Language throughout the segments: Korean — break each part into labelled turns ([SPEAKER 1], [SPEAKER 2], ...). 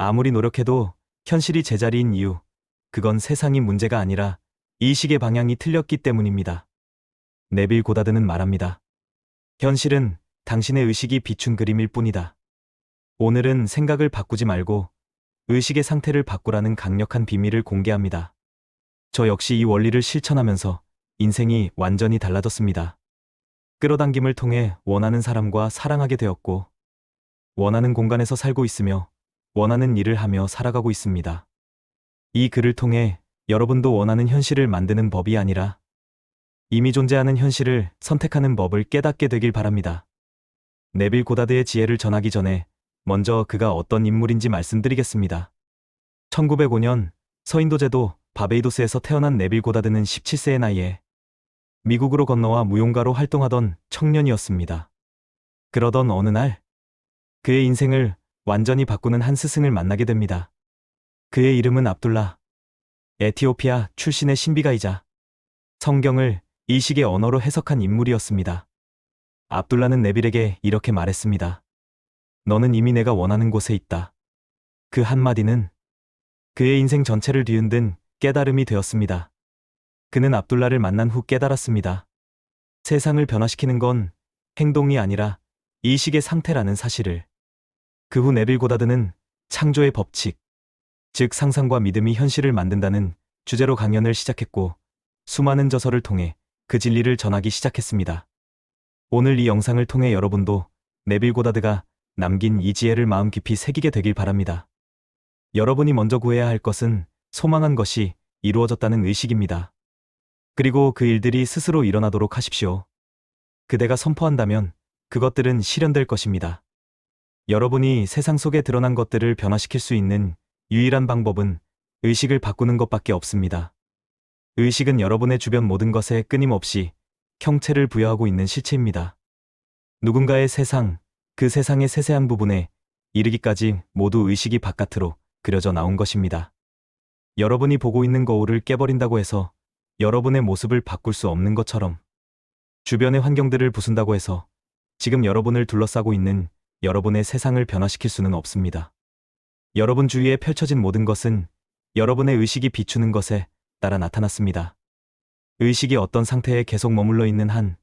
[SPEAKER 1] 아무리 노력해도 현실이 제자리인 이유, 그건 세상이 문제가 아니라 의식의 방향이 틀렸기 때문입니다. 네빌 고다드는 말합니다. 현실은 당신의 의식이 비춘 그림일 뿐이다. 오늘은 생각을 바꾸지 말고 의식의 상태를 바꾸라는 강력한 비밀을 공개합니다. 저 역시 이 원리를 실천하면서 인생이 완전히 달라졌습니다. 끌어당김을 통해 원하는 사람과 사랑하게 되었고, 원하는 공간에서 살고 있으며 원하는 일을 하며 살아가고 있습니다. 이 글을 통해 여러분도 원하는 현실을 만드는 법이 아니라 이미 존재하는 현실을 선택하는 법을 깨닫게 되길 바랍니다. 네빌 고다드의 지혜를 전하기 전에 먼저 그가 어떤 인물인지 말씀드리겠습니다. 1905년 서인도 제도 바베이도스에서 태어난 네빌 고다드는 17세의 나이에 미국으로 건너와 무용가로 활동하던 청년이었습니다. 그러던 어느 날 그의 인생을 완전히 바꾸는 한 스승을 만나게 됩니다. 그의 이름은 압둘라. 에티오피아 출신의 신비가이자 성경을 이식의 언어로 해석한 인물이었습니다. 압둘라는 네빌에게 이렇게 말했습니다. 너는 이미 내가 원하는 곳에 있다. 그 한마디는 그의 인생 전체를 뒤흔든 깨달음이 되었습니다. 그는 압둘라를 만난 후 깨달았습니다. 세상을 변화시키는 건 행동이 아니라 이식의 상태라는 사실을. 그 후 네빌 고다드는 창조의 법칙, 즉 상상과 믿음이 현실을 만든다는 주제로 강연을 시작했고, 수많은 저서를 통해 그 진리를 전하기 시작했습니다. 오늘 이 영상을 통해 여러분도 네빌 고다드가 남긴 이 지혜를 마음 깊이 새기게 되길 바랍니다. 여러분이 먼저 구해야 할 것은 소망한 것이 이루어졌다는 의식입니다. 그리고 그 일들이 스스로 일어나도록 하십시오. 그대가 선포한다면 그것들은 실현될 것입니다. 여러분이 세상 속에 드러난 것들을 변화시킬 수 있는 유일한 방법은 의식을 바꾸는 것밖에 없습니다. 의식은 여러분의 주변 모든 것에 끊임없이 형체를 부여하고 있는 실체입니다. 누군가의 세상, 그 세상의 세세한 부분에 이르기까지 모두 의식이 바깥으로 그려져 나온 것입니다. 여러분이 보고 있는 거울을 깨버린다고 해서 여러분의 모습을 바꿀 수 없는 것처럼, 주변의 환경들을 부순다고 해서 지금 여러분을 둘러싸고 있는 여러분의 세상을 변화시킬 수는 없습니다. 여러분 주위에 펼쳐진 모든 것은 여러분의 의식이 비추는 것에 따라 나타났습니다. 의식이 어떤 상태에 계속 머물러 있는 한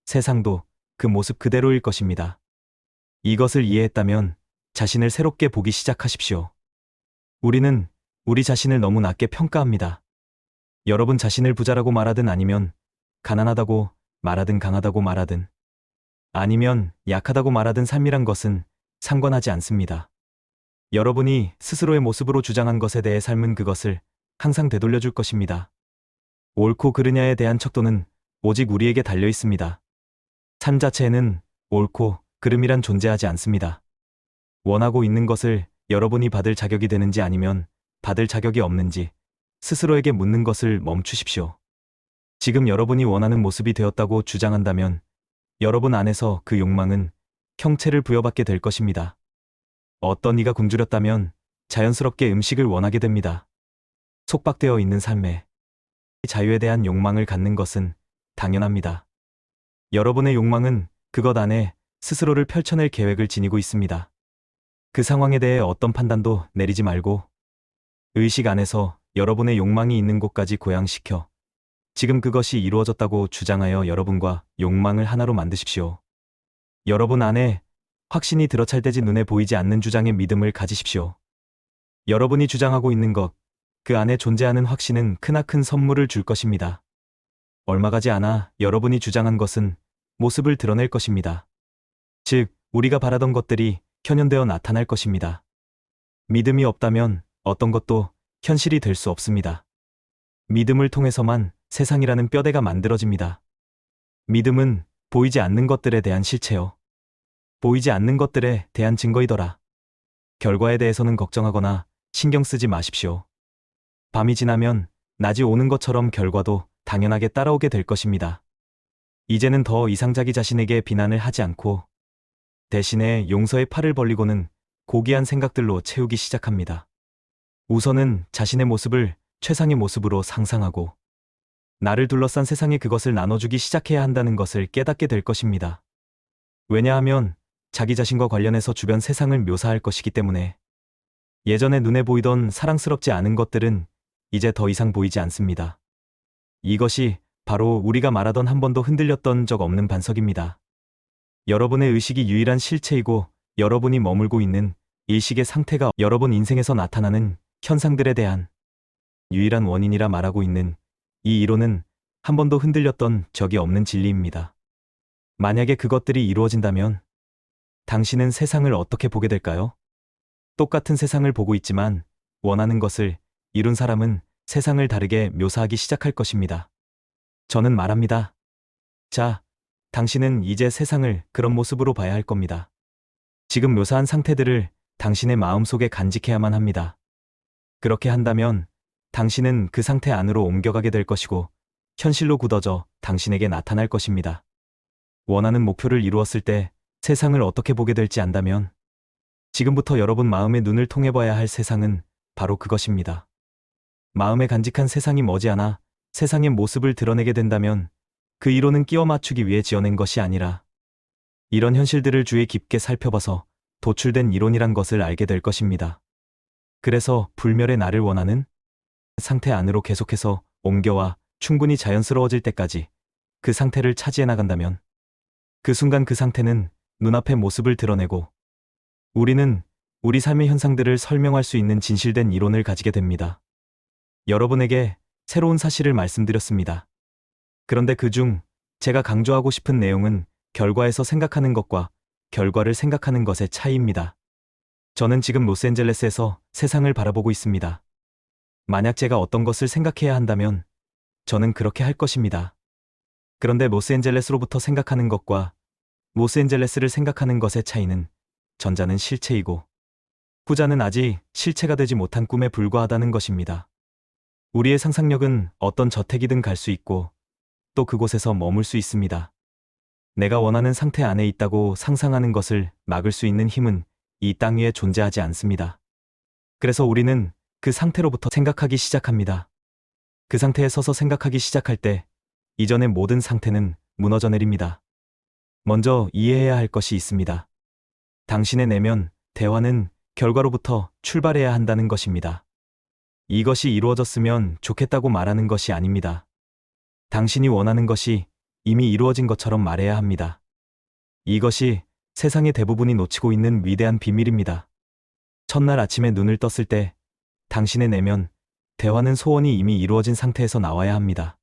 [SPEAKER 1] 세상도 그 모습 그대로일 것입니다. 이것을 이해했다면 자신을 새롭게 보기 시작하십시오. 우리는 우리 자신을 너무 낮게 평가합니다. 여러분 자신을 부자라고 말하든 아니면 가난하다고 말하든 강하다고 말하든 아니면 약하다고 말하든 삶이란 것은 상관하지 않습니다. 여러분이 스스로의 모습으로 주장한 것에 대해 삶은 그것을 항상 되돌려줄 것입니다. 옳고 그르냐에 대한 척도는 오직 우리에게 달려 있습니다. 삶 자체에는 옳고 그름이란 존재하지 않습니다. 원하고 있는 것을 여러분이 받을 자격이 되는지 아니면 받을 자격이 없는지 스스로에게 묻는 것을 멈추십시오. 지금 여러분이 원하는 모습이 되었다고 주장한다면 여러분 안에서 그 욕망은 형체를 부여받게 될 것입니다. 어떤 이가 굶주렸다면 자연스럽게 음식을 원하게 됩니다. 속박되어 있는 삶에 자유에 대한 욕망을 갖는 것은 당연합니다. 여러분의 욕망은 그것 안에 스스로를 펼쳐낼 계획을 지니고 있습니다. 그 상황에 대해 어떤 판단도 내리지 말고 의식 안에서 여러분의 욕망이 있는 곳까지 고양시켜 지금 그것이 이루어졌다고 주장하여 여러분과 욕망을 하나로 만드십시오. 여러분 안에 확신이 들어찰되지 눈에 보이지 않는 주장에 믿음을 가지십시오. 여러분이 주장하고 있는 것, 그 안에 존재하는 확신은 크나큰 선물을 줄 것입니다. 얼마 가지 않아 여러분이 주장한 것은 모습을 드러낼 것입니다. 즉, 우리가 바라던 것들이 현현되어 나타날 것입니다. 믿음이 없다면 어떤 것도 현실이 될 수 없습니다. 믿음을 통해서만 세상이라는 뼈대가 만들어집니다. 믿음은 보이지 않는 것들에 대한 실체요. 보이지 않는 것들에 대한 증거이더라. 결과에 대해서는 걱정하거나 신경 쓰지 마십시오. 밤이 지나면 낮이 오는 것처럼 결과도 당연하게 따라오게 될 것입니다. 이제는 더 이상 자기 자신에게 비난을 하지 않고 대신에 용서의 팔을 벌리고는 고귀한 생각들로 채우기 시작합니다. 우선은 자신의 모습을 최상의 모습으로 상상하고 나를 둘러싼 세상에 그것을 나눠주기 시작해야 한다는 것을 깨닫게 될 것입니다. 왜냐하면 자기 자신과 관련해서 주변 세상을 묘사할 것이기 때문에. 예전에 눈에 보이던 사랑스럽지 않은 것들은 이제 더 이상 보이지 않습니다. 이것이 바로 우리가 말하던 한 번도 흔들렸던 적 없는 반석입니다. 여러분의 의식이 유일한 실체이고 여러분이 머물고 있는 일식의 상태가 여러분 인생에서 나타나는 현상들에 대한 유일한 원인이라 말하고 있는 이 이론은 한 번도 흔들렸던 적이 없는 진리입니다. 만약에 그것들이 이루어진다면 당신은 세상을 어떻게 보게 될까요? 똑같은 세상을 보고 있지만 원하는 것을 이룬 사람은 세상을 다르게 묘사하기 시작할 것입니다. 저는 말합니다. 자, 당신은 이제 세상을 그런 모습으로 봐야 할 겁니다. 지금 묘사한 상태들을 당신의 마음속에 간직해야만 합니다. 그렇게 한다면 당신은 그 상태 안으로 옮겨가게 될 것이고 현실로 굳어져 당신에게 나타날 것입니다. 원하는 목표를 이루었을 때 세상을 어떻게 보게 될지 안다면 지금부터 여러분 마음의 눈을 통해 봐야 할 세상은 바로 그것입니다. 마음에 간직한 세상이 머지않아 세상의 모습을 드러내게 된다면 그 이론은 끼워 맞추기 위해 지어낸 것이 아니라 이런 현실들을 주의 깊게 살펴봐서 도출된 이론이란 것을 알게 될 것입니다. 그래서 불멸의 나를 원하는 상태 안으로 계속해서 옮겨와 충분히 자연스러워질 때까지 그 상태를 차지해 나간다면 그 순간 그 상태는 눈앞의 모습을 드러내고 우리는 우리 삶의 현상들을 설명할 수 있는 진실된 이론을 가지게 됩니다. 여러분에게 새로운 사실을 말씀드렸습니다. 그런데 그중 제가 강조하고 싶은 내용은 결과에서 생각하는 것과 결과를 생각하는 것의 차이입니다. 저는 지금 로스앤젤레스에서 세상을 바라보고 있습니다. 만약 제가 어떤 것을 생각해야 한다면 저는 그렇게 할 것입니다. 그런데 로스앤젤레스로부터 생각하는 것과 로스앤젤레스를 생각하는 것의 차이는 전자는 실체이고 후자는 아직 실체가 되지 못한 꿈에 불과하다는 것입니다. 우리의 상상력은 어떤 저택이든 갈 수 있고 또 그곳에서 머물 수 있습니다. 내가 원하는 상태 안에 있다고 상상하는 것을 막을 수 있는 힘은 이 땅 위에 존재하지 않습니다. 그래서 우리는 그 상태로부터 생각하기 시작합니다. 그 상태에 서서 생각하기 시작할 때 이전의 모든 상태는 무너져 내립니다. 먼저 이해해야 할 것이 있습니다. 당신의 내면, 대화는 결과로부터 출발해야 한다는 것입니다. 이것이 이루어졌으면 좋겠다고 말하는 것이 아닙니다. 당신이 원하는 것이 이미 이루어진 것처럼 말해야 합니다. 이것이 세상의 대부분이 놓치고 있는 위대한 비밀입니다. 첫날 아침에 눈을 떴을 때 당신의 내면, 대화는 소원이 이미 이루어진 상태에서 나와야 합니다.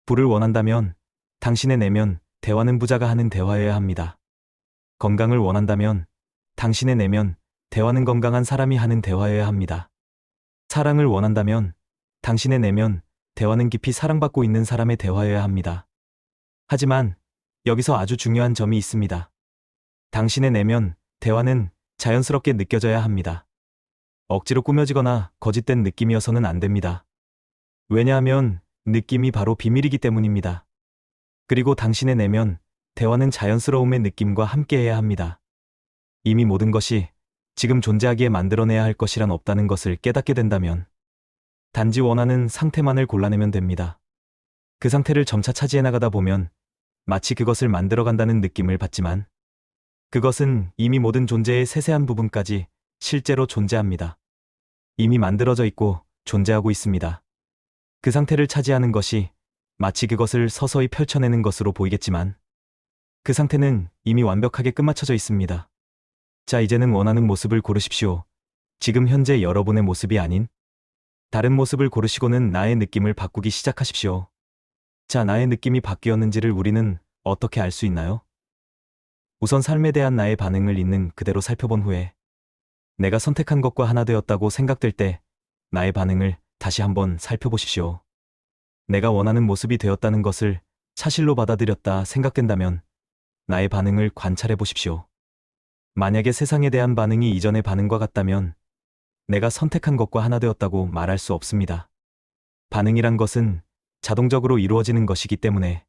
[SPEAKER 1] 부를 원한다면 당신의 내면, 대화는 부자가 하는 대화여야 합니다. 건강을 원한다면 당신의 내면, 대화는 건강한 사람이 하는 대화여야 합니다. 사랑을 원한다면 당신의 내면, 대화는 깊이 사랑받고 있는 사람의 대화여야 합니다. 하지만 여기서 아주 중요한 점이 있습니다. 당신의 내면, 대화는 자연스럽게 느껴져야 합니다. 억지로 꾸며지거나 거짓된 느낌이어서는 안 됩니다. 왜냐하면 느낌이 바로 비밀이기 때문입니다. 그리고 당신의 내면, 대화는 자연스러움의 느낌과 함께해야 합니다. 이미 모든 것이 지금 존재하기에 만들어내야 할 것이란 없다는 것을 깨닫게 된다면 단지 원하는 상태만을 골라내면 됩니다. 그 상태를 점차 차지해 나가다 보면 마치 그것을 만들어간다는 느낌을 받지만 그것은 이미 모든 존재의 세세한 부분까지 실제로 존재합니다. 이미 만들어져 있고 존재하고 있습니다. 그 상태를 차지하는 것이 마치 그것을 서서히 펼쳐내는 것으로 보이겠지만 그 상태는 이미 완벽하게 끝마쳐져 있습니다. 자, 이제는 원하는 모습을 고르십시오. 지금 현재 여러분의 모습이 아닌 다른 모습을 고르시고는 나의 느낌을 바꾸기 시작하십시오. 자, 나의 느낌이 바뀌었는지를 우리는 어떻게 알 수 있나요? 우선 삶에 대한 나의 반응을 있는 그대로 살펴본 후에 내가 선택한 것과 하나 되었다고 생각될 때 나의 반응을 다시 한번 살펴보십시오. 내가 원하는 모습이 되었다는 것을 사실로 받아들였다 생각된다면 나의 반응을 관찰해 보십시오. 만약에 세상에 대한 반응이 이전의 반응과 같다면 내가 선택한 것과 하나 되었다고 말할 수 없습니다. 반응이란 것은 자동적으로 이루어지는 것이기 때문에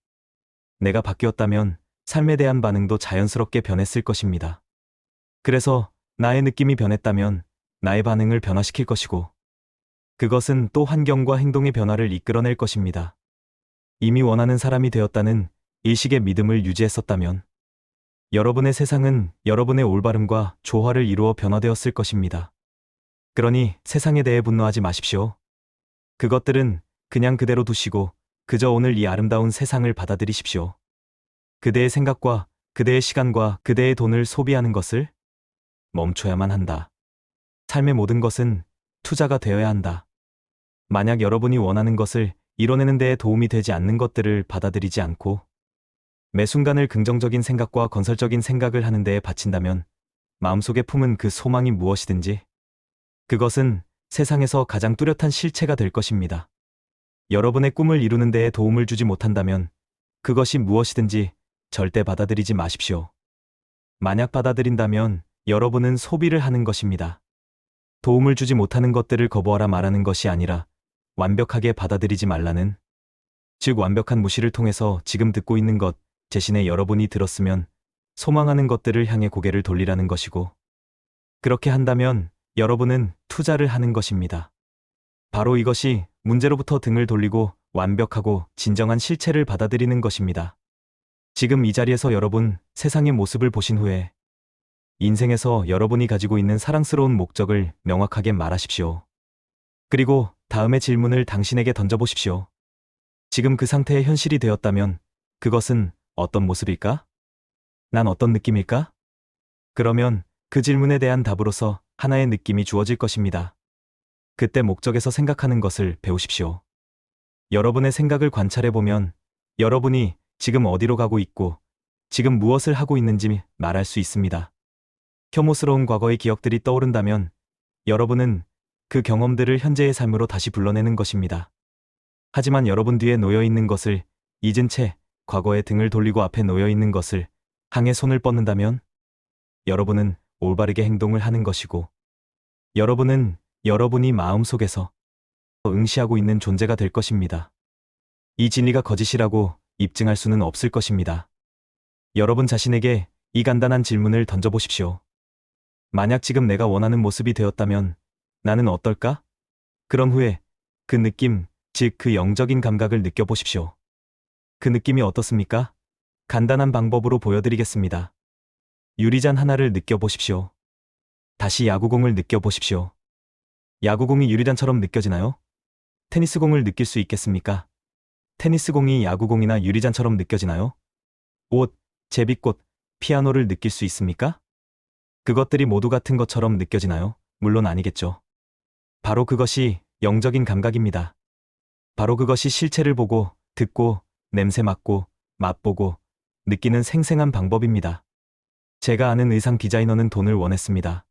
[SPEAKER 1] 내가 바뀌었다면 삶에 대한 반응도 자연스럽게 변했을 것입니다. 그래서 나의 느낌이 변했다면 나의 반응을 변화시킬 것이고 그것은 또 환경과 행동의 변화를 이끌어낼 것입니다. 이미 원하는 사람이 되었다는 일식의 믿음을 유지했었다면 여러분의 세상은 여러분의 올바름과 조화를 이루어 변화되었을 것입니다. 그러니 세상에 대해 분노하지 마십시오. 그것들은 그냥 그대로 두시고 그저 오늘 이 아름다운 세상을 받아들이십시오. 그대의 생각과 그대의 시간과 그대의 돈을 소비하는 것을 멈춰야만 한다. 삶의 모든 것은 투자가 되어야 한다. 만약 여러분이 원하는 것을 이뤄내는 데에 도움이 되지 않는 것들을 받아들이지 않고 매 순간을 긍정적인 생각과 건설적인 생각을 하는 데에 바친다면 마음속에 품은 그 소망이 무엇이든지 그것은 세상에서 가장 뚜렷한 실체가 될 것입니다. 여러분의 꿈을 이루는 데에 도움을 주지 못한다면 그것이 무엇이든지 절대 받아들이지 마십시오. 만약 받아들인다면 여러분은 소비를 하는 것입니다. 도움을 주지 못하는 것들을 거부하라 말하는 것이 아니라 완벽하게 받아들이지 말라는, 즉 완벽한 무시를 통해서 지금 듣고 있는 것, 대신에 여러분이 들었으면 소망하는 것들을 향해 고개를 돌리라는 것이고, 그렇게 한다면 여러분은 투자를 하는 것입니다. 바로 이것이 문제로부터 등을 돌리고 완벽하고 진정한 실체를 받아들이는 것입니다. 지금 이 자리에서 여러분 세상의 모습을 보신 후에 인생에서 여러분이 가지고 있는 사랑스러운 목적을 명확하게 말하십시오. 그리고 다음의 질문을 당신에게 던져보십시오. 지금 그 상태의 현실이 되었다면 그것은 어떤 모습일까? 난 어떤 느낌일까? 그러면 그 질문에 대한 답으로서 하나의 느낌이 주어질 것입니다. 그때 목적에서 생각하는 것을 배우십시오. 여러분의 생각을 관찰해보면 여러분이 지금 어디로 가고 있고 지금 무엇을 하고 있는지 말할 수 있습니다. 혐오스러운 과거의 기억들이 떠오른다면 여러분은 그 경험들을 현재의 삶으로 다시 불러내는 것입니다. 하지만 여러분 뒤에 놓여 있는 것을 잊은 채 과거에 등을 돌리고 앞에 놓여 있는 것을 향해 손을 뻗는다면 여러분은 올바르게 행동을 하는 것이고 여러분은 여러분이 마음속에서 응시하고 있는 존재가 될 것입니다. 이 진리가 거짓이라고 입증할 수는 없을 것입니다. 여러분 자신에게 이 간단한 질문을 던져보십시오. 만약 지금 내가 원하는 모습이 되었다면 나는 어떨까? 그런 후에 그 느낌, 즉 그 영적인 감각을 느껴보십시오. 그 느낌이 어떻습니까? 간단한 방법으로 보여드리겠습니다. 유리잔 하나를 느껴보십시오. 다시 야구공을 느껴보십시오. 야구공이 유리잔처럼 느껴지나요? 테니스공을 느낄 수 있겠습니까? 테니스공이 야구공이나 유리잔처럼 느껴지나요? 옷, 제비꽃, 피아노를 느낄 수 있습니까? 그것들이 모두 같은 것처럼 느껴지나요? 물론 아니겠죠. 바로 그것이 영적인 감각입니다. 바로 그것이 실체를 보고, 듣고, 냄새 맡고, 맛보고, 느끼는 생생한 방법입니다. 제가 아는 의상 디자이너는 돈을 원했습니다.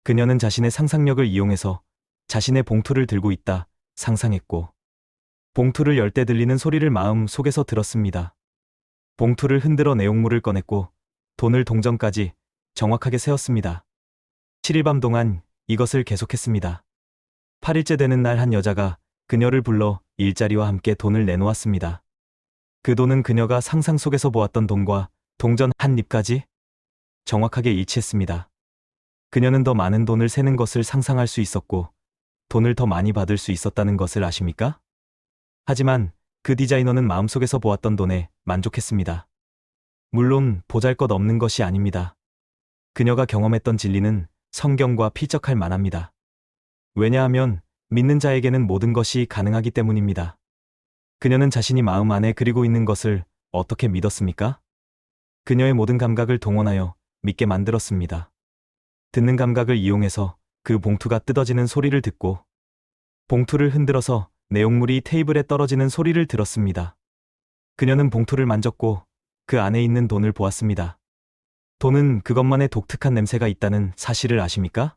[SPEAKER 1] 그녀는 자신의 상상력을 이용해서 자신의 봉투를 들고 있다 상상했고, 봉투를 열 때 들리는 소리를 마음 속에서 들었습니다. 봉투를 흔들어 내용물을 꺼냈고 돈을 동전까지 정확하게 세었습니다. 7일 밤 동안 이것을 계속했습니다. 8일째 되는 날 한 여자가 그녀를 불러 일자리와 함께 돈을 내놓았습니다. 그 돈은 그녀가 상상 속에서 보았던 돈과 동전 한 입까지 정확하게 일치했습니다. 그녀는 더 많은 돈을 세는 것을 상상할 수 있었고 돈을 더 많이 받을 수 있었다는 것을 아십니까? 하지만 그 디자이너는 마음속에서 보았던 돈에 만족했습니다. 물론 보잘것없는 것이 아닙니다. 그녀가 경험했던 진리는 성경과 필적할 만합니다. 왜냐하면 믿는 자에게는 모든 것이 가능하기 때문입니다. 그녀는 자신이 마음 안에 그리고 있는 것을 어떻게 믿었습니까? 그녀의 모든 감각을 동원하여 믿게 만들었습니다. 듣는 감각을 이용해서 그 봉투가 뜯어지는 소리를 듣고 봉투를 흔들어서 내용물이 테이블에 떨어지는 소리를 들었습니다. 그녀는 봉투를 만졌고 그 안에 있는 돈을 보았습니다. 돈은 그것만의 독특한 냄새가 있다는 사실을 아십니까?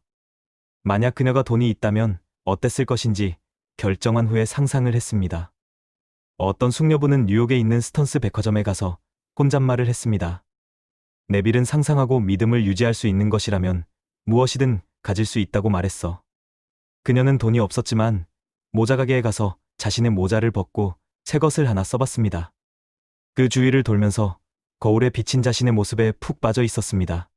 [SPEAKER 1] 만약 그녀가 돈이 있다면 어땠을 것인지 결정한 후에 상상을 했습니다. 어떤 숙녀분은 뉴욕에 있는 스턴스 백화점에 가서 혼잣말을 했습니다. 네빌은 상상하고 믿음을 유지할 수 있는 것이라면 무엇이든 가질 수 있다고 말했어. 그녀는 돈이 없었지만 모자 가게에 가서 자신의 모자를 벗고 새 것을 하나 써봤습니다. 그 주위를 돌면서 거울에 비친 자신의 모습에 푹 빠져 있었습니다.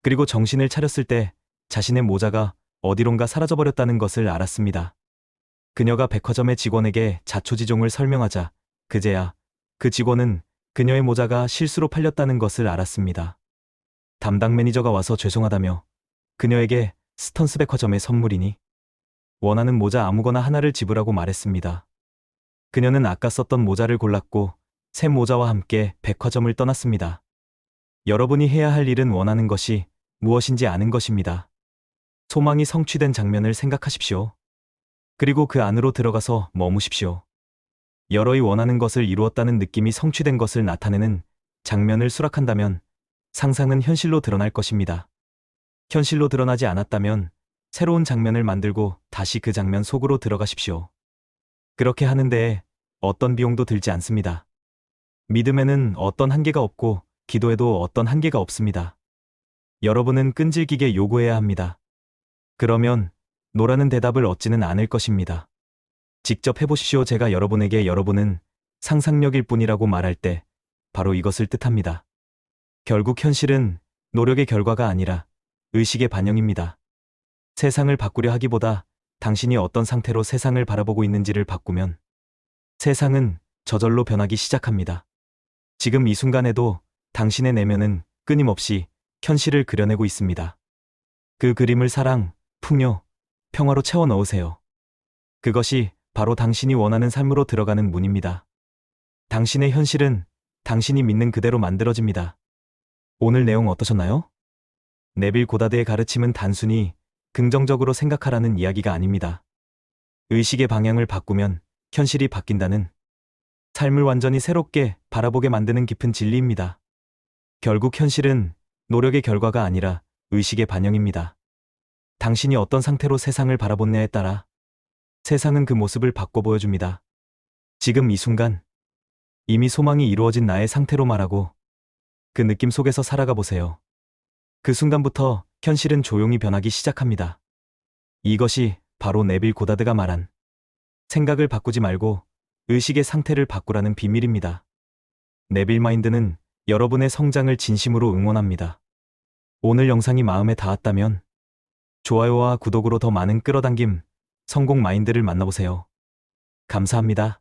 [SPEAKER 1] 그리고 정신을 차렸을 때 자신의 모자가 어디론가 사라져버렸다는 것을 알았습니다. 그녀가 백화점의 직원에게 자초지종을 설명하자 그제야 그 직원은 그녀의 모자가 실수로 팔렸다는 것을 알았습니다. 담당 매니저가 와서 죄송하다며 그녀에게 스턴스 백화점의 선물이니? 원하는 모자 아무거나 하나를 집으라고 말했습니다. 그녀는 아까 썼던 모자를 골랐고 새 모자와 함께 백화점을 떠났습니다. 여러분이 해야 할 일은 원하는 것이 무엇인지 아는 것입니다. 소망이 성취된 장면을 생각하십시오. 그리고 그 안으로 들어가서 머무십시오. 여러이 원하는 것을 이루었다는 느낌이 성취된 것을 나타내는 장면을 수락한다면 상상은 현실로 드러날 것입니다. 현실로 드러나지 않았다면 새로운 장면을 만들고 다시 그 장면 속으로 들어가십시오. 그렇게 하는 데에 어떤 비용도 들지 않습니다. 믿음에는 어떤 한계가 없고 기도에도 어떤 한계가 없습니다. 여러분은 끈질기게 요구해야 합니다. 그러면 노라는 대답을 얻지는 않을 것입니다. 직접 해보십시오. 제가 여러분에게 여러분은 상상력일 뿐이라고 말할 때 바로 이것을 뜻합니다. 결국 현실은 노력의 결과가 아니라 의식의 반영입니다. 세상을 바꾸려 하기보다 당신이 어떤 상태로 세상을 바라보고 있는지를 바꾸면 세상은 저절로 변하기 시작합니다. 지금 이 순간에도 당신의 내면은 끊임없이 현실을 그려내고 있습니다. 그 그림을 사랑, 풍요, 평화로 채워 넣으세요. 그것이 바로 당신이 원하는 삶으로 들어가는 문입니다. 당신의 현실은 당신이 믿는 그대로 만들어집니다. 오늘 내용 어떠셨나요? 네빌 고다드의 가르침은 단순히 긍정적으로 생각하라는 이야기가 아닙니다. 의식의 방향을 바꾸면 현실이 바뀐다는 삶을 완전히 새롭게 바라보게 만드는 깊은 진리입니다. 결국 현실은 노력의 결과가 아니라 의식의 반영입니다. 당신이 어떤 상태로 세상을 바라보느냐에 따라 세상은 그 모습을 바꿔 보여줍니다. 지금 이 순간, 이미 소망이 이루어진 나의 상태로 말하고 그 느낌 속에서 살아가 보세요. 그 순간부터 현실은 조용히 변하기 시작합니다. 이것이 바로 네빌 고다드가 말한 생각을 바꾸지 말고 의식의 상태를 바꾸라는 비밀입니다. 네빌 마인드는 여러분의 성장을 진심으로 응원합니다. 오늘 영상이 마음에 닿았다면 좋아요와 구독으로 더 많은 끌어당김, 성공 마인드를 만나보세요. 감사합니다.